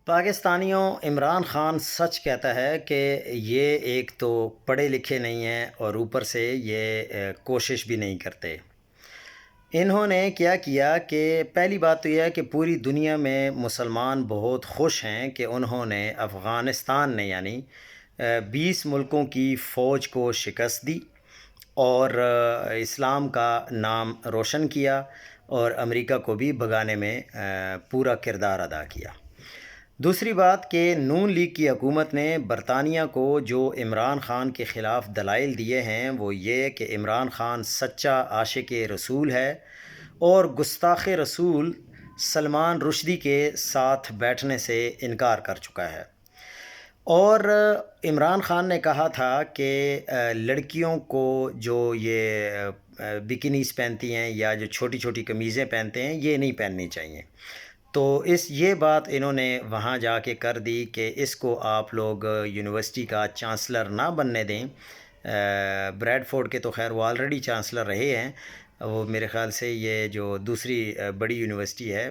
پاکستانیوں، عمران خان سچ کہتا ہے کہ یہ ایک تو پڑھے لکھے نہیں ہیں اور اوپر سے یہ کوشش بھی نہیں کرتے۔ انہوں نے کیا کیا کہ پہلی بات تو یہ ہے کہ پوری دنیا میں مسلمان بہت خوش ہیں کہ انہوں نے افغانستان نے یعنی 20 ملکوں کی فوج کو شکست دی اور اسلام کا نام روشن کیا اور امریکہ کو بھی بھگانے میں پورا کردار ادا کیا۔ دوسری بات کہ نون لیگ کی حکومت نے برطانیہ کو جو عمران خان کے خلاف دلائل دیے ہیں وہ یہ کہ عمران خان سچا عاشق رسول ہے اور گستاخ رسول سلمان رشدی کے ساتھ بیٹھنے سے انکار کر چکا ہے۔ اور عمران خان نے کہا تھا کہ لڑکیوں کو جو یہ بکنیز پہنتی ہیں یا جو چھوٹی چھوٹی قمیضیں پہنتے ہیں یہ نہیں پہننی چاہیے۔ تو یہ بات انہوں نے وہاں جا کے کر دی کہ اس کو آپ لوگ یونیورسٹی کا چانسلر نہ بننے دیں۔ بریڈ فورڈ کے تو خیر وہ آلریڈی چانسلر رہے ہیں، وہ میرے خیال سے یہ جو دوسری بڑی یونیورسٹی ہے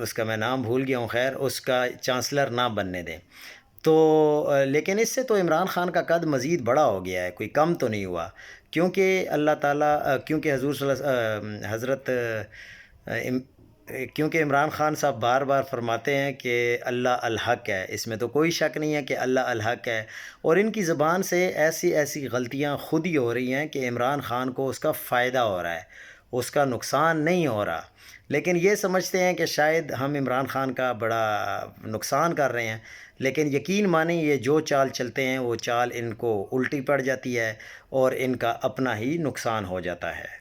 اس کا میں نام بھول گیا ہوں، خیر اس کا چانسلر نہ بننے دیں۔ تو لیکن اس سے تو عمران خان کا قد مزید بڑا ہو گیا ہے، کوئی کم تو نہیں ہوا، کیونکہ اللہ تعالیٰ کیونکہ حضور صلی اللہ حضرت کیونکہ عمران خان صاحب بار بار فرماتے ہیں کہ اللہ الحق ہے، اس میں تو کوئی شک نہیں ہے کہ اللہ الحق ہے، اور ان کی زبان سے ایسی ایسی غلطیاں خود ہی ہو رہی ہیں کہ عمران خان کو اس کا فائدہ ہو رہا ہے، اس کا نقصان نہیں ہو رہا، لیکن یہ سمجھتے ہیں کہ شاید ہم عمران خان کا بڑا نقصان کر رہے ہیں، لیکن یقین مانیں یہ جو چال چلتے ہیں وہ چال ان کو الٹی پڑ جاتی ہے اور ان کا اپنا ہی نقصان ہو جاتا ہے۔